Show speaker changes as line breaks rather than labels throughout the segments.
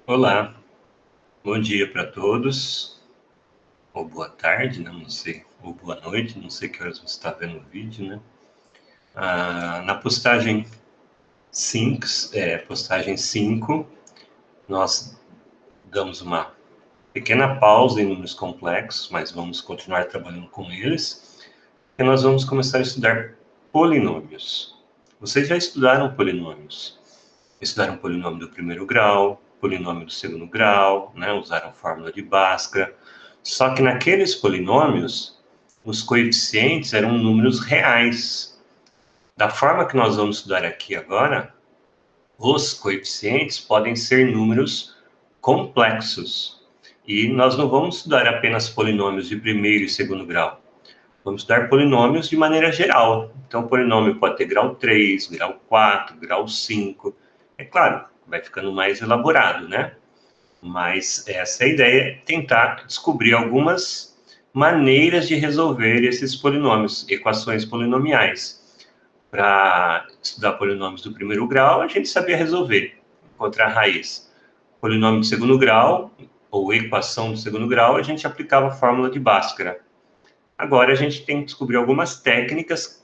Olá, bom dia para todos, ou boa tarde, né? Não sei, ou boa noite, não sei que horas você está vendo o vídeo, né? Na postagem 5, nós damos uma pequena pausa em números complexos, mas vamos continuar trabalhando com eles, e nós vamos começar a estudar polinômios. Vocês já estudaram polinômios? Estudaram polinômio do primeiro grau, polinômio do segundo grau, né? Usaram fórmula de Bhaskara. Só que naqueles polinômios, os coeficientes eram números reais. Da forma que nós vamos estudar aqui agora, os coeficientes podem ser números complexos. E nós não vamos estudar apenas polinômios de primeiro e segundo grau. Vamos estudar polinômios de maneira geral. Então, o polinômio pode ter grau 3, grau 4, grau 5. É claro, vai ficando mais elaborado, né? Mas essa é a ideia, tentar descobrir algumas maneiras de resolver esses polinômios, equações polinomiais. Para estudar polinômios do primeiro grau, a gente sabia resolver, encontrar a raiz. Polinômio do segundo grau, ou equação do segundo grau, a gente aplicava a fórmula de Bhaskara. Agora a gente tem que descobrir algumas técnicas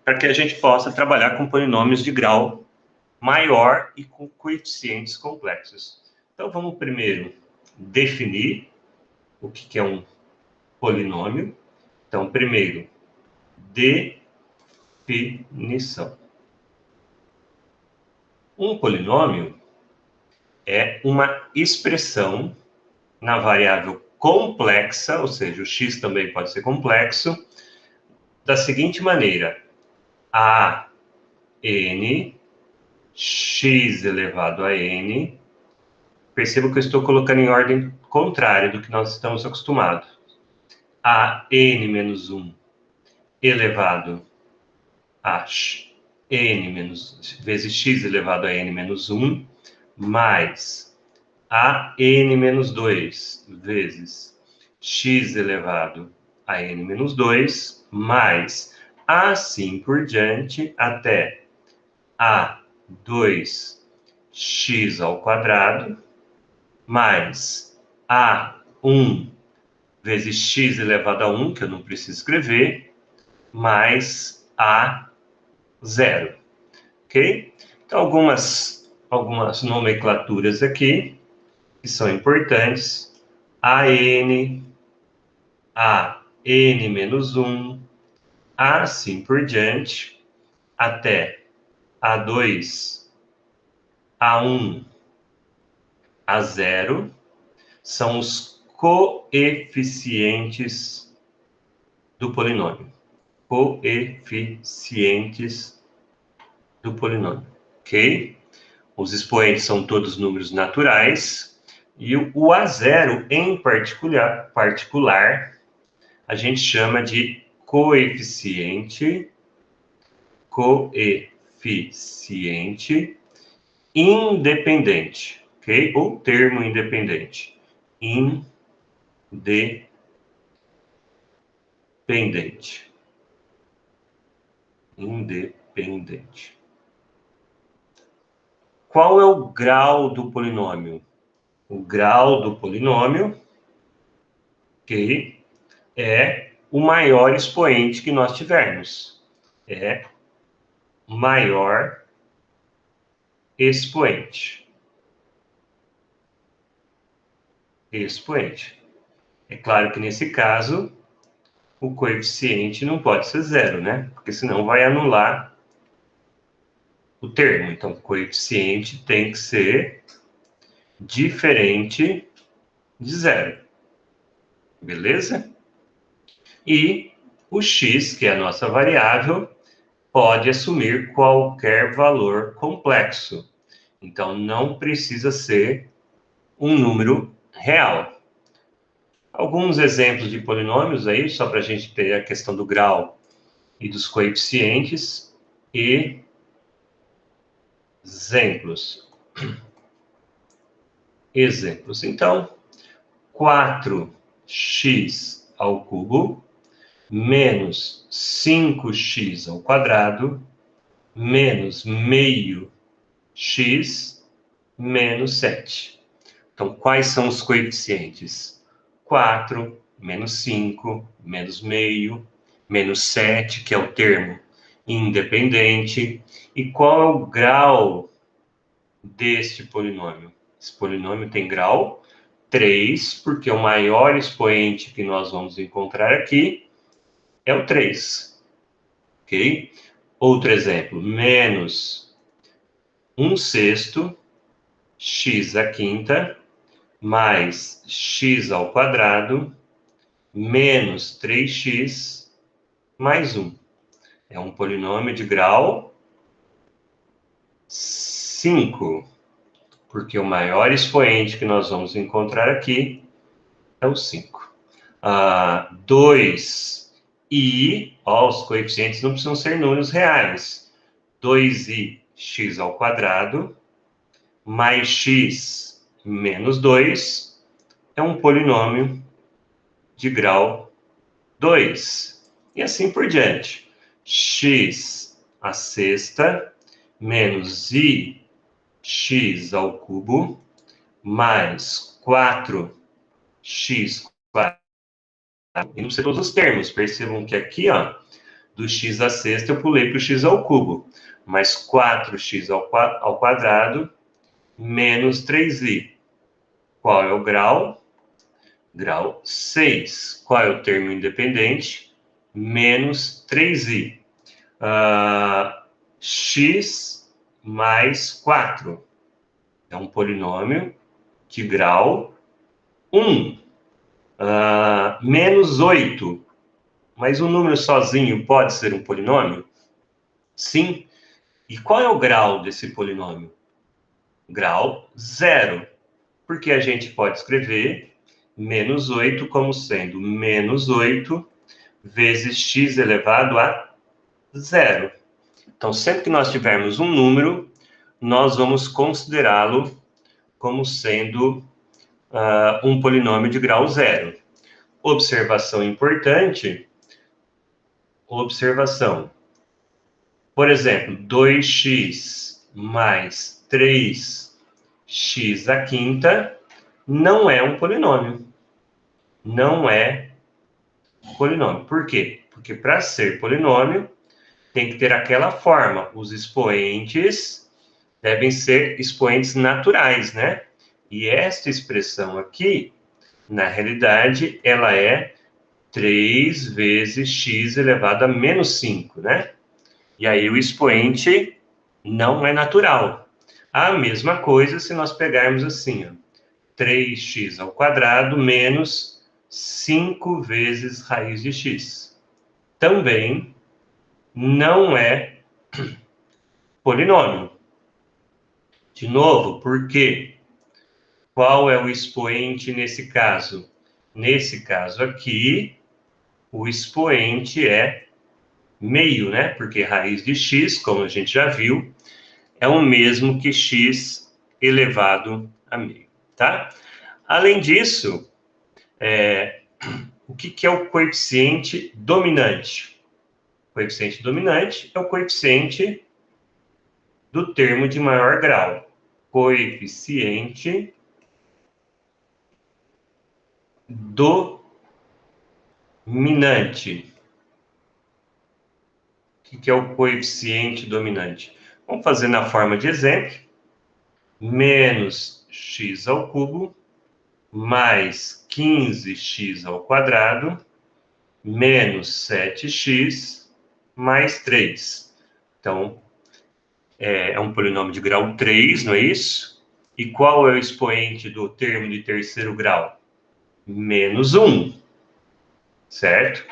para que a gente possa trabalhar com polinômios de grau maior e com coeficientes complexos. Então vamos primeiro definir o que é um polinômio. Então, primeiro, definição. Um polinômio é uma expressão na variável complexa, ou seja, o x também pode ser complexo, da seguinte maneira: a n, x elevado a n. Perceba que eu estou colocando em ordem contrária do que nós estamos acostumados. A n menos 1 elevado a n menos, vezes x elevado a n menos 1, mais a n menos 2 vezes x elevado a n menos 2, mais assim por diante até a 2x ao quadrado, mais a1 vezes x elevado a 1, que eu não preciso escrever, mais a0, ok? Então, algumas nomenclaturas aqui que são importantes: a n menos 1, assim por diante, até a2, a1, a0, são os coeficientes do polinômio. Coeficientes do polinômio, ok? Os expoentes são todos números naturais, e o a0, em particular, a gente chama de coeficiente independente, ok? Ou termo independente. Independente. Qual é o grau do polinômio? O grau do polinômio, ok, é o maior expoente que nós tivermos. É maior expoente. Expoente. É claro que nesse caso, o coeficiente não pode ser zero, né? Porque senão vai anular o termo. Então, o coeficiente tem que ser diferente de zero. Beleza? E o x, que é a nossa variável, pode assumir qualquer valor complexo. Então, não precisa ser um número real. Alguns exemplos de polinômios aí, só para a gente ter a questão do grau e dos coeficientes. E exemplos. Então, 4x ao cubo menos 5x ao quadrado menos meio x menos 7. Então, quais são os coeficientes? 4, menos 5, menos meio, menos 7, que é o termo independente. E qual é o grau deste polinômio? Esse polinômio tem grau 3, porque o maior expoente que nós vamos encontrar aqui é o 3. Ok? Outro exemplo, menos 1/6 x à quinta mais x ao quadrado menos 3x mais 1. É um polinômio de grau 5, porque o maior expoente que nós vamos encontrar aqui é o 5. 2i, os coeficientes não precisam ser números reais. 2i x ao quadrado mais x menos 2 é um polinômio de grau 2. E assim por diante. X à sexta menos i x ao cubo mais 4x quadrado. E não sei todos os termos. Percebam que aqui, ó, do x à sexta eu pulei para o x ao cubo. Mais 4x ao quadrado menos 3i. Qual é o grau? Grau 6. Qual é o termo independente? Menos 3i. X mais 4. É um polinômio de grau 1. Menos 8. Mas um número sozinho pode ser um polinômio? Sim. E qual é o grau desse polinômio? Grau 0. Porque a gente pode escrever menos 8 como sendo menos 8 vezes x elevado a 0. Então, sempre que nós tivermos um número, nós vamos considerá-lo como sendo um polinômio de grau 0. Observação importante. Observação. Por exemplo, 2x mais 3x à quinta não é um polinômio. Não é polinômio. Por quê? Porque para ser polinômio, tem que ter aquela forma. Os expoentes devem ser expoentes naturais, né? E esta expressão aqui, na realidade, ela é 3 vezes x elevado a menos 5, né? E aí o expoente não é natural. A mesma coisa se nós pegarmos assim, ó, 3x ao quadrado menos 5 vezes raiz de x. Também não é polinômio. De novo, por quê? Qual é o expoente nesse caso? Nesse caso aqui, o expoente é meio, né? Porque raiz de x, como a gente já viu, é o mesmo que x elevado a meio, tá? Além disso, o que é o coeficiente dominante? O coeficiente dominante é o coeficiente do termo de maior grau. Coeficiente dominante. O que é o coeficiente dominante? Vamos fazer na forma de exemplo. Menos x ao cubo mais 15x ao quadrado menos 7x mais 3. Então, é um polinômio de grau 3, não é isso? E qual é o expoente do termo de terceiro grau? Menos 1, certo?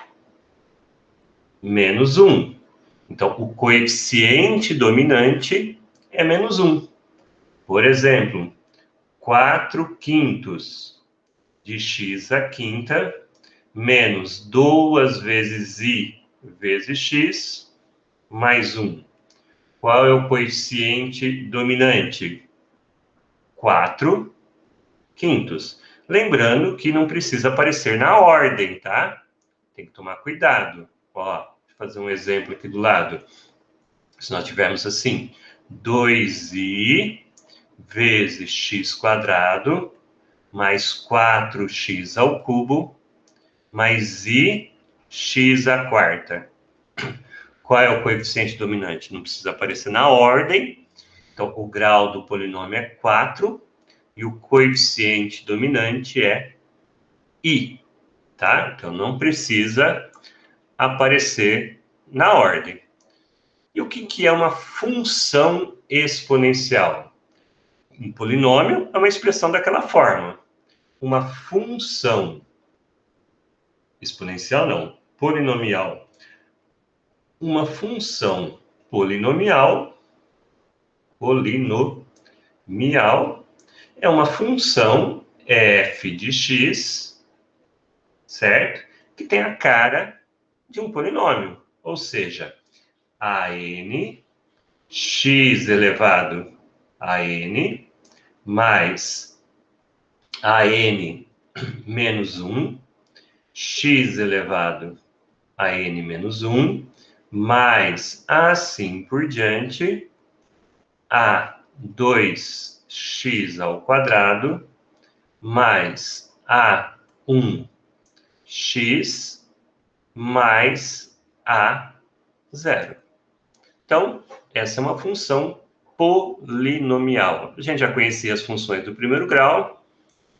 Menos 1. Então, o coeficiente dominante é menos 1. Por exemplo, 4/5 de x à quinta menos 2 vezes i vezes x mais 1. Qual é o coeficiente dominante? 4/5. Lembrando que não precisa aparecer na ordem, tá? Tem que tomar cuidado. Ó, deixa eu fazer um exemplo aqui do lado. Se nós tivermos assim, 2i vezes x quadrado mais 4x ao cubo, mais i x à quarta. Qual é o coeficiente dominante? Não precisa aparecer na ordem. Então, o grau do polinômio é 4 e o coeficiente dominante é i, tá? Então, não precisa aparecer na ordem. E o que é uma função exponencial? Um polinômio é uma expressão daquela forma. Uma função exponencial, não, polinomial. Uma função polinomial é uma função f de x, certo? Que tem a cara de um polinômio, ou seja, an x elevado a n mais an menos 1, x elevado a n menos 1, mais assim por diante, a 2x ao quadrado, mais a 1x, mais a 0. Então, essa é uma função polinomial. A gente já conhecia as funções do primeiro grau,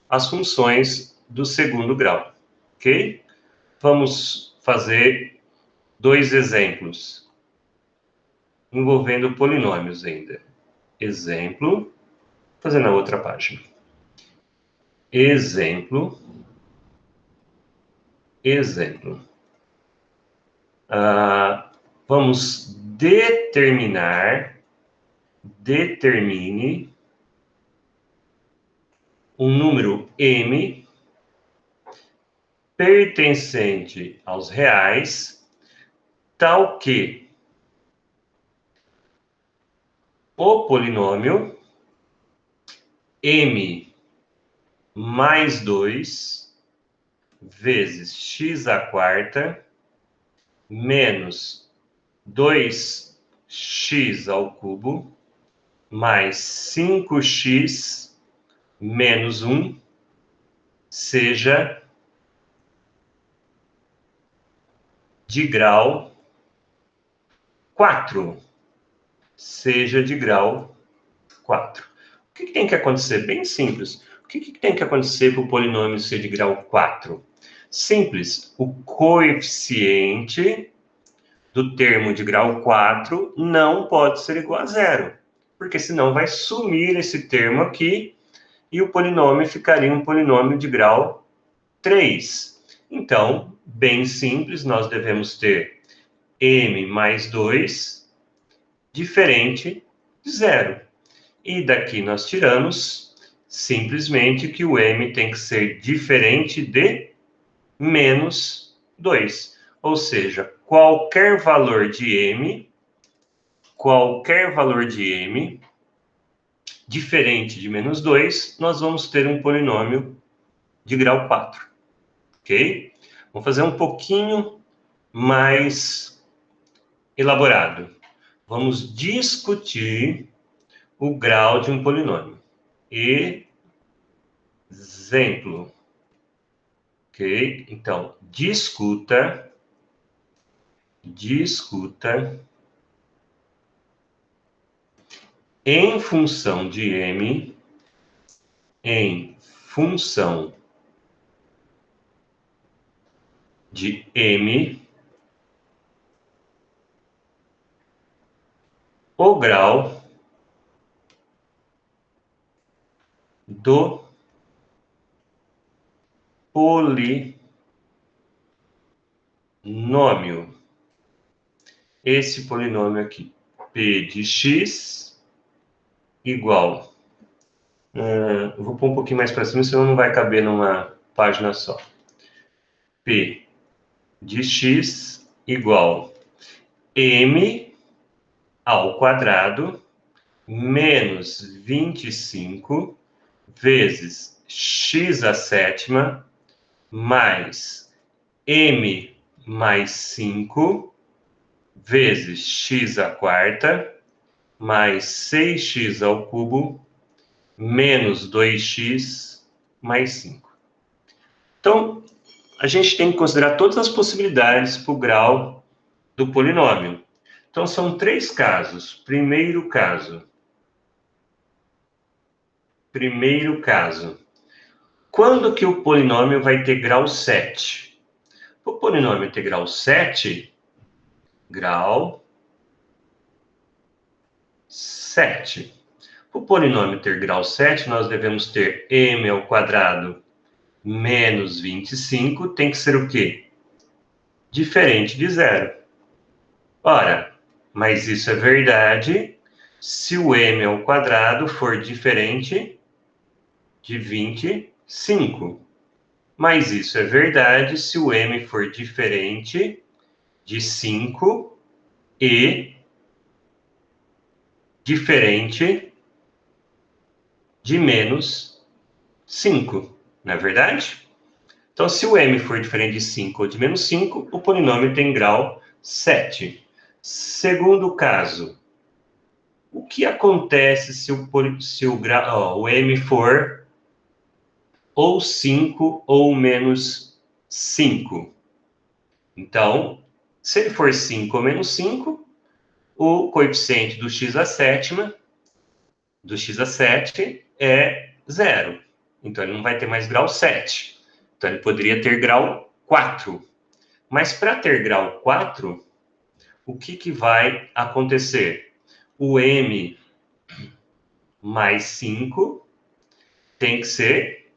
as funções do segundo grau, ok? Vamos fazer 2 exemplos envolvendo polinômios ainda. Exemplo, fazer na outra página. Exemplo. Vamos determine um número m pertencente aos reais, tal que o polinômio m mais 2 vezes x à quarta menos 2x ao cubo mais 5x menos 1 seja de grau 4. Seja de grau 4. O que tem que acontecer? Bem simples. O que tem que acontecer para o polinômio ser de grau 4? Simples. O coeficiente do termo de grau 4 não pode ser igual a 0. Porque senão vai sumir esse termo aqui e o polinômio ficaria um polinômio de grau 3. Então, bem simples, nós devemos ter m mais 2 diferente de 0. E daqui nós tiramos simplesmente que o m tem que ser diferente de menos 2. Ou seja, qualquer valor de m diferente de menos 2, nós vamos ter um polinômio de grau 4. Ok? Vamos fazer um pouquinho mais elaborado. Vamos discutir o grau de um polinômio. Exemplo. Ok? Então, discuta em função de m, o grau do polinômio. Esse polinômio aqui, p de x igual... eu vou pôr um pouquinho mais para cima, senão não vai caber numa página só. P de x igual m ao quadrado menos 25 vezes x à sétima mais m mais 5 vezes x à quarta mais 6x ao cubo menos 2x mais 5. Então, a gente tem que considerar todas as possibilidades para o grau do polinômio. Então, são 3 casos. Primeiro caso. Quando que o polinômio vai ter grau 7? O polinômio ter grau 7, grau 7. O polinômio ter grau 7, nós devemos ter m ao quadrado menos 25, tem que ser o quê? Diferente de zero. Ora, mas isso é verdade se o m ao quadrado for diferente de 25. Mas isso é verdade se o m for diferente de 5 e diferente de menos 5, não é verdade? Então, se o m for diferente de 5 ou de menos 5, o polinômio tem grau 7. Segundo caso, o que acontece se o m for ou 5 ou menos 5? Então, se ele for 5 ou menos 5, o coeficiente do x à sétima, do x a 7, é 0. Então, ele não vai ter mais grau 7. Então, ele poderia ter grau 4. Mas, para ter grau 4, o que vai acontecer? O m mais 5 tem que ser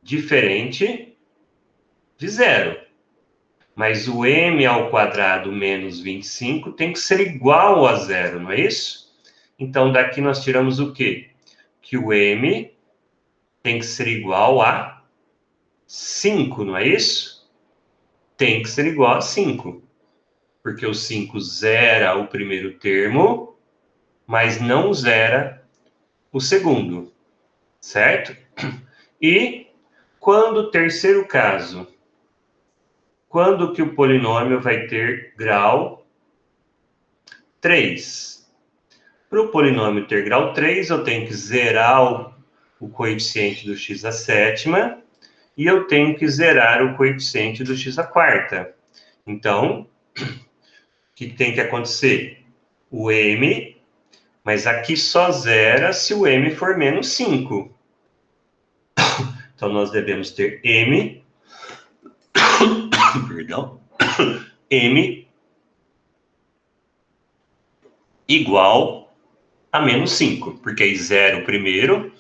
diferente de 0. Mas o m ao quadrado menos 25 tem que ser igual a 0, não é isso? Então, daqui nós tiramos o quê? Que o m tem que ser igual a 5, não é isso? Tem que ser igual a 5. Porque o 5 zera o primeiro termo, mas não zera o segundo, certo? E quando o terceiro caso, quando que o polinômio vai ter grau 3? Para o polinômio ter grau 3, eu tenho que zerar o coeficiente do x à sétima e eu tenho que zerar o coeficiente do x à quarta. Então, o que tem que acontecer? O m, mas aqui só zera se o m for menos 5. Então, nós devemos ter m, perdão, m igual a menos 5, porque aí zero o primeiro,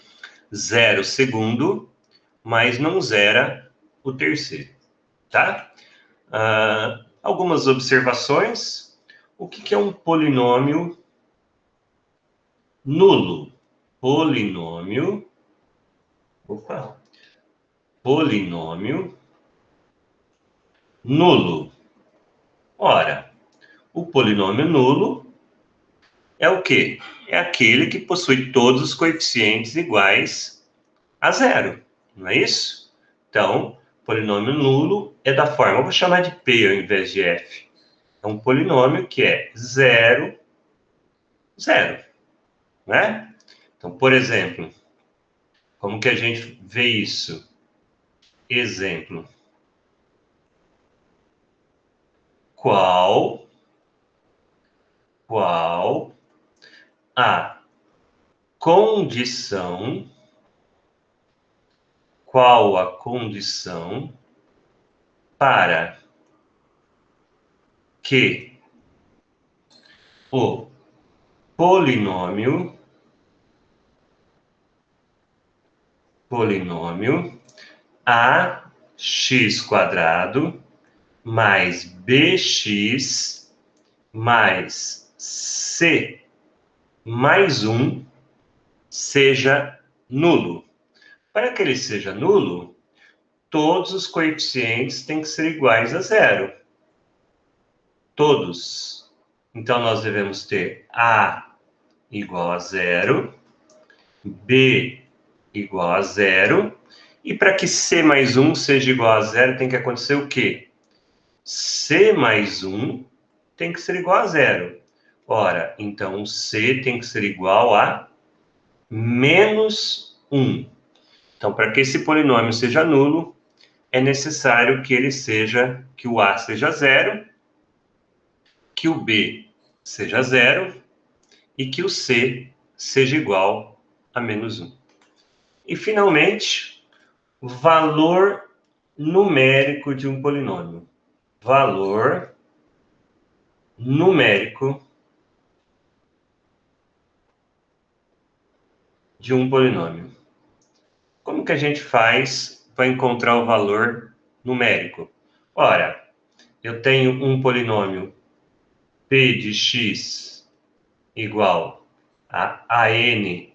zero o segundo, mas não zera o terceiro, tá? Algumas observações. O que é um polinômio nulo? Polinômio nulo. Ora, o polinômio nulo é o quê? É aquele que possui todos os coeficientes iguais a zero, não é isso? Então, polinômio nulo é da forma, eu vou chamar de P ao invés de F. É um polinômio que é 0, 0, né? Então, por exemplo, como que a gente vê isso? Exemplo. Qual a condição para que o polinômio ax² mais bx mais c mais 1 seja nulo. Para que ele seja nulo, todos os coeficientes têm que ser iguais a zero. Todos. Então, nós devemos ter a igual a 0, b igual a 0, e para que c mais 1 seja igual a 0, tem que acontecer o quê? C mais 1 tem que ser igual a 0. Ora, então C tem que ser igual a menos 1. Então, para que esse polinômio seja nulo, é necessário que o A seja zero, que o B seja zero e que o C seja igual a menos 1. E, finalmente, valor numérico de um polinômio. Valor numérico de um polinômio. Como que a gente faz para encontrar o valor numérico? Ora, eu tenho um polinômio p de x igual a n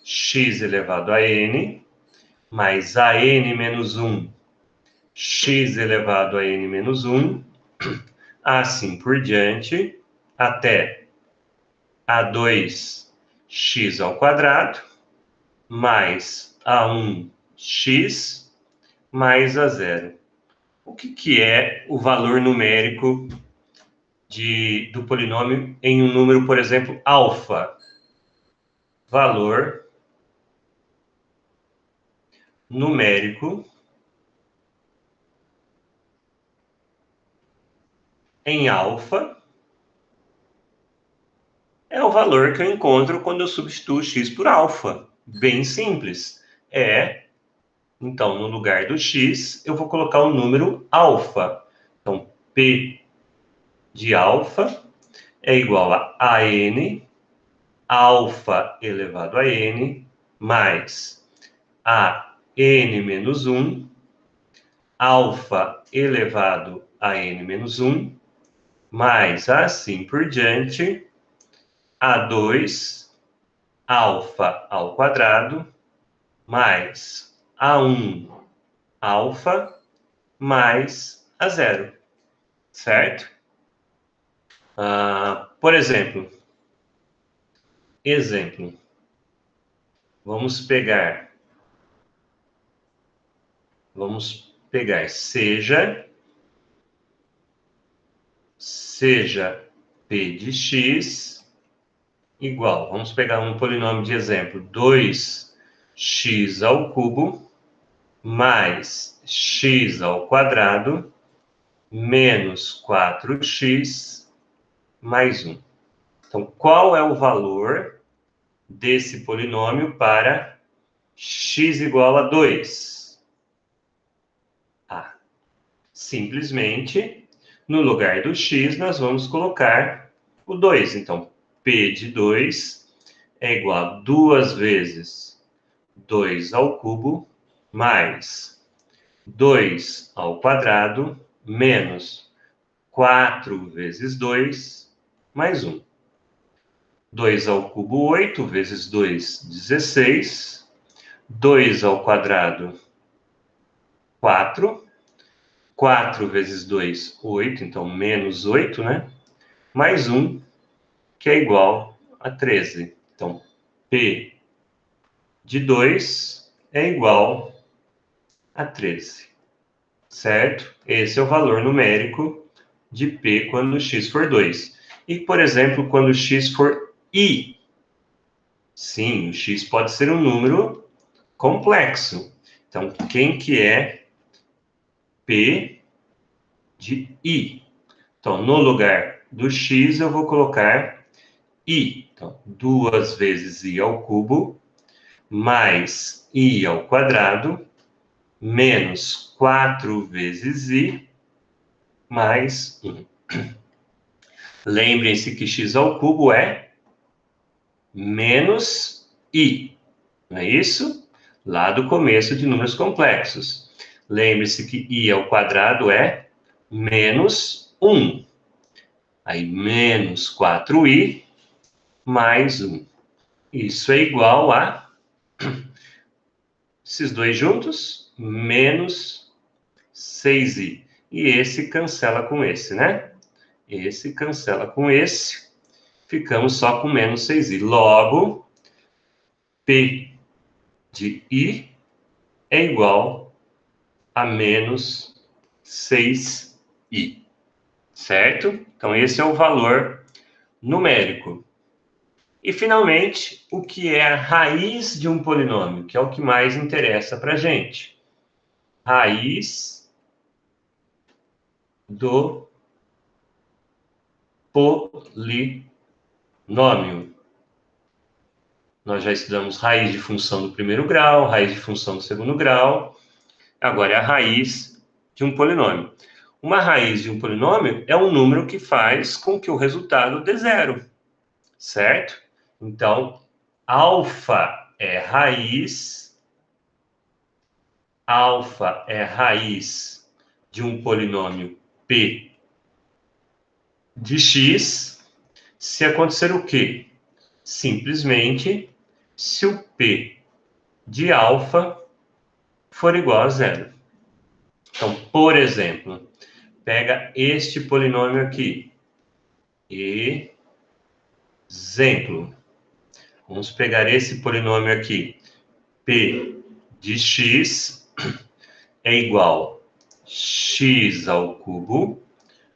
x elevado a n, mais a n menos 1 x elevado a n menos 1, assim por diante, até a2x ao quadrado, mais a1x, mais a0. O que é o valor numérico do polinômio em um número, por exemplo, alfa? Valor numérico em alfa é o valor que eu encontro quando eu substituo x por alfa. Bem simples. Então, no lugar do x, eu vou colocar o número alfa. Então, P de alfa é igual a n, alfa elevado a n, mais a n menos 1, alfa elevado a n menos 1, mais assim por diante, a2 alfa ao quadrado, mais a1 alfa, mais a0, certo? Por exemplo, vamos pegar seja p de x igual, vamos pegar um polinômio de exemplo, 2x ao cubo mais x ao quadrado menos 4x mais 1. Então, qual é o valor desse polinômio para x igual a 2? Simplesmente, no lugar do x, nós vamos colocar o 2. Então, p de 2 é igual a 2 vezes 2 ao cubo mais 2 ao quadrado menos 4 vezes 2 mais 1. 2 ao cubo, 8, vezes 2, 16. 2 ao quadrado, 4. 4 vezes 2, 8, então menos 8, né? Mais 1, que é igual a 13. Então, P de 2 é igual a 13, certo? Esse é o valor numérico de P quando x for 2. E, por exemplo, quando x for I. Sim, o x pode ser um número complexo. Então, quem que é P de I? Então, no lugar do x, eu vou colocar I. Então, 2 vezes I ao cubo, mais I ao quadrado, menos 4 vezes I, mais 1. Lembrem-se que x ao cubo é menos I, não é isso? Lá do começo de números complexos. Lembre-se que I ao quadrado é menos 1. Aí, menos 4i mais 1. Isso é igual a, esses dois juntos, menos 6i. E esse cancela com esse, né? Esse cancela com esse. Ficamos só com menos 6i. Logo, P de I é igual a menos 6i. Certo? Então, esse é o valor numérico. E, finalmente, o que é a raiz de um polinômio, que é o que mais interessa para a gente. Raiz do polinômio. Nós já estudamos raiz de função do primeiro grau, raiz de função do segundo grau. Agora é a raiz de um polinômio. Uma raiz de um polinômio é um número que faz com que o resultado dê zero, certo? Então, alfa é raiz de um polinômio p de x, se acontecer o quê? Simplesmente, se o p de alfa for igual a zero. Então, por exemplo, pega este polinômio aqui. Exemplo. Vamos pegar esse polinômio aqui. P de x é igual a x ao cubo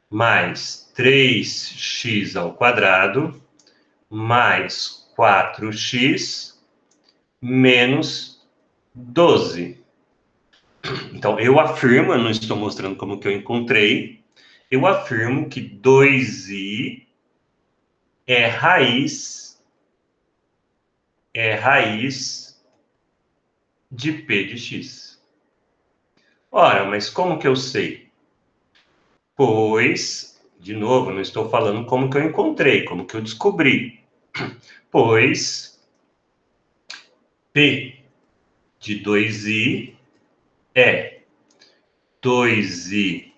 mais 3x ao quadrado mais 4x menos 12. Então, eu afirmo, eu não estou mostrando como que eu encontrei, eu afirmo que 2i é raiz de p de x. Ora, mas como que eu sei? Pois, de novo, não estou falando como que eu encontrei, como que eu descobri. Pois p de 2i é 2i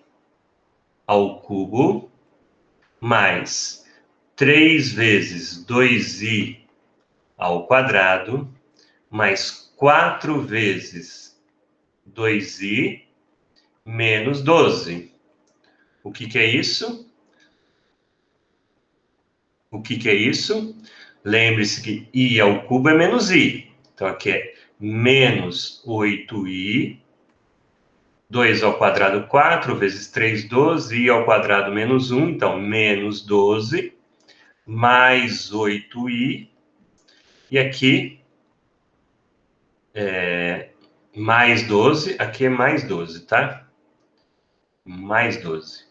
ao cubo mais 3 vezes 2i ao quadrado mais 4 vezes 2i menos 12. O que é isso? O que é isso? Lembre-se que i ao cubo é menos i. Então, aqui é menos 8i. 2 ao quadrado, 4, vezes 3, 12. I ao quadrado, menos 1. Então, menos 12. Mais 8i. E aqui, mais 12. Aqui é mais 12, tá? Mais 12.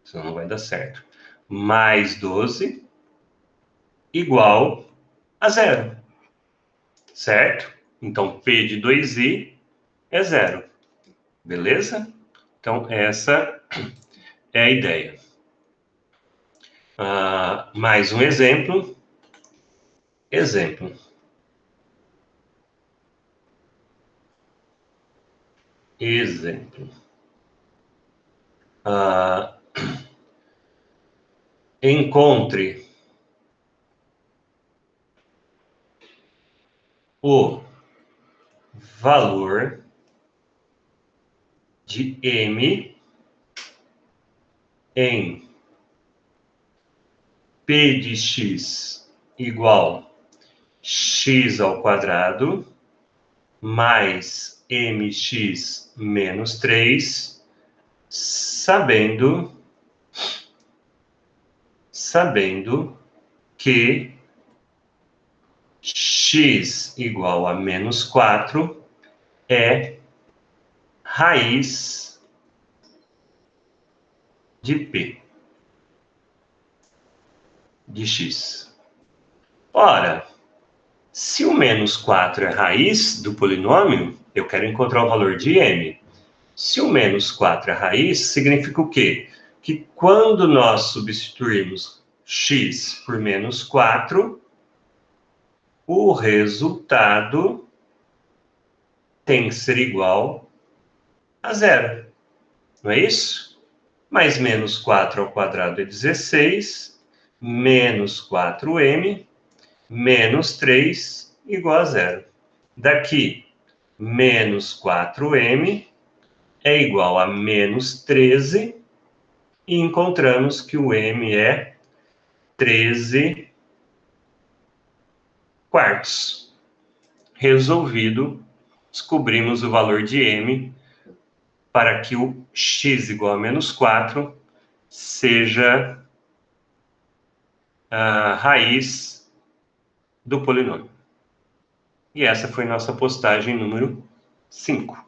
Senão não vai dar certo. Mais 12 igual a zero. Certo? Então, P de 2i é zero. Beleza? Então, essa é a ideia. Mais um exemplo. Exemplo. Encontre o valor de m em p de x igual x ao quadrado mais mx menos 3, sabendo que x igual a menos 4 é raiz de p de x. Ora, se o menos 4 é raiz do polinômio, eu quero encontrar o valor de m. Se o menos 4 é raiz, significa o quê? Que quando nós substituirmos x por menos 4, o resultado tem que ser igual a zero. Não é isso? Mais menos 4 ao quadrado é 16, menos 4m, menos 3 igual a zero. Daqui, menos 4m é igual a menos 13, e encontramos que o m é 13 quartos. Resolvido, descobrimos o valor de m para que o x igual a menos 4 seja a raiz do polinômio. E essa foi nossa postagem número 5.